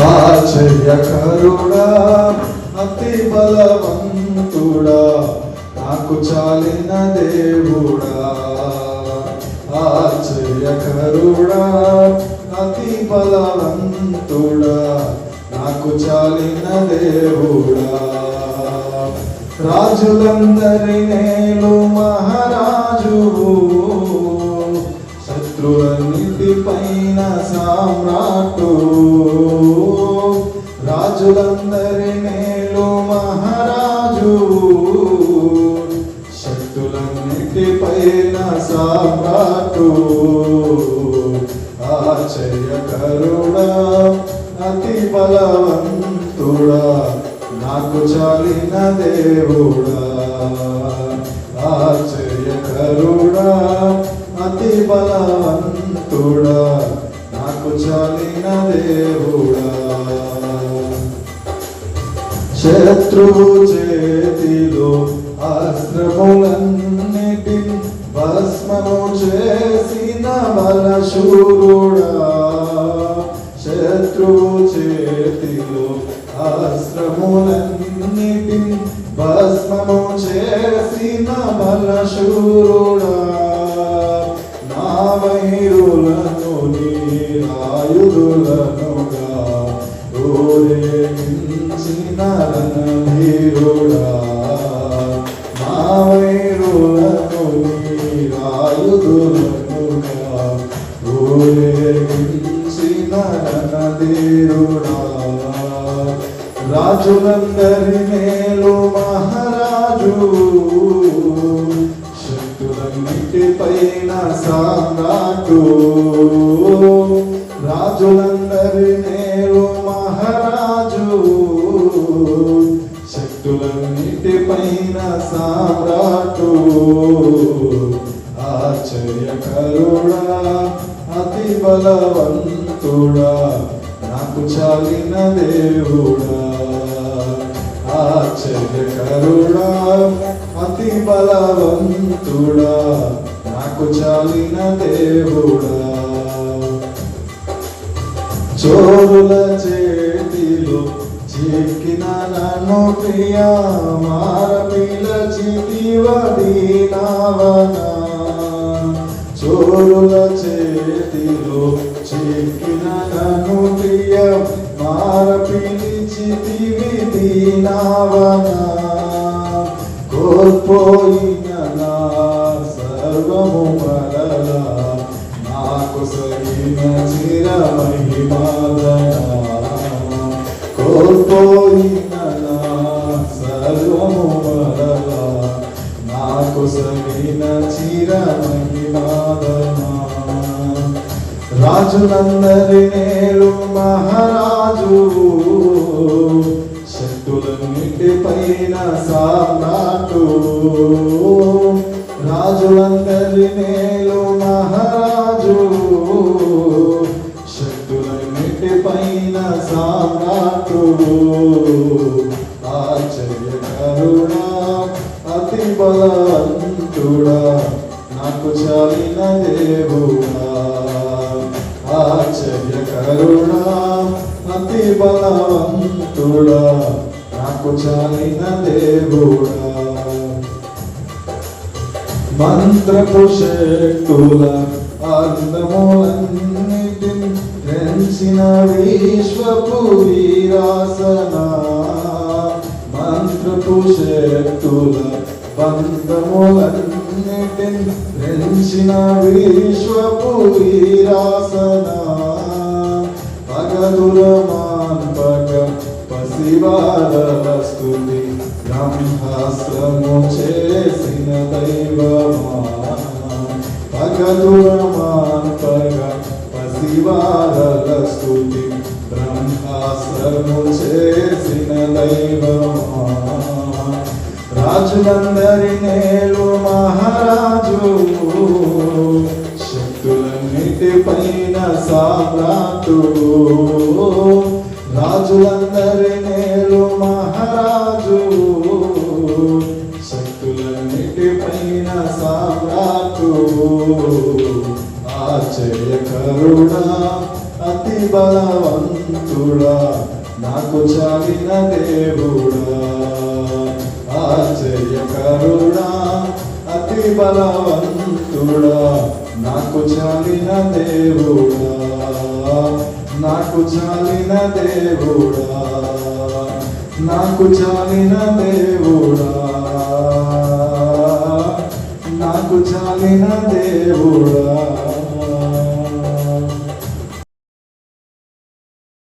ఆశ్చర్యకరుడా అతి బలవంతుడా నాకు చాలిన దేవుడా. ఆశ్చర్యకరుడా అతి బలవంతుడా నాకు చాలిన దేవుడా. రాజులందరి నేలు మహారాజు, శత్రులన్నిటి పైన సామ్రాటు. రాజులందరి నేలు మహారాజు, శక్తులన్నిటి పైన సామ్రాటు. ఆశ్చర్యకరుడా అతి బలవంతుడా నాకు చాలిన దేవుడా. ఆశ్చర్యకరుడా అతి బలవంతుడా నాకు చాలిన దేవుడా. శత్రువు చేతిలో అస్త్రములన్నిటి భస్మము చేసిన బలశూరుడా. శత్రువు చేతిలో అస్త్రములన్నిటి భస్మము చేసిన బలశూరుడా. నా వైరులను నీరాయుధులనుగా ఊరేగించిన రణధీరుడా. నా వైరులను నీరాయుధులనుగా ఊరేగించిన రణధీరుడా. రాజులందరి మేలు మహారాజు, శక్తులన్నిటి పైన సామ్రాటు. రాజులందరి మేలు మహారాజు, శక్తులన్నిటి పైన సామ్రాటు. ఆశ్చర్యకరుడా అతి బలవంతుడా నాకు చాలిన దేవుడా. ఆశ్చర్యకరుడా అతి బలవంతుడా నాకు చాలిన దేవుడా. చోరుల చేతిలో చిక్కిన నన్ను ప్రియా మారపిలచితివదీనావనా. చోరుల చేతిలో చిక్కిన నన్ను ప్రియా మారపిలిచితివి దీనావనా. కోల్పోయిన నా సర్వము మరలా నాకు సగిన చిర మహిమాదనా. కోల్పోయిన నా సర్వము మరలా నాకు సగిన చిర మహిమాదనా. రాజులందరి నేలు మహారాజు, శక్తులన్నిటి పైన సామ్రాటు. రాజులందరి నేలు మహారాజు, శక్తులన్నిటి పైన సామ్రాటు. ఆశ్చర్యకరుడా అతి బలవంతుడా నాకు చాలిన దేవుడా. ఆశ్చర్యకరుడా అతి బలవంతుడా నాకు చాలిన దేవుడా. మంత్రపు శక్తుల అందములన్నిటి పెంచిన విశ్వపు వీరాసనా. మంత్రపు శక్తుల బంధములన్నిటి పెంచిన విశ్వపు వీరాసనా. పగదురమాన్పక పసివారల స్తుతి బ్రహ్మాస్త్రము చేసిన దైవమా. పగదురమాన్పక పసివారల స్తుతి బ్రహ్మాస్త్రము చేసిన దైవమా. రాజులందరి నేలు మహారాజు, శక్తులన్నిటి పైన సామ్రాటు. రాజులందరి నేలు మహారాజు, శక్తులన్నిటి పైన సామ్రాటు. ఆశ్చర్యకరుడా అతి బలవంతుడా, నాకు చాలిన దేవుడా, ఆశ్చర్యకరుడా, అతి బలవంతుడా, నాకు చాలిన దేవుడా, నాకు చాలిన దేవుడా, నాకు చాలిన దేవుడా, నాకు చాలిన దేవుడా.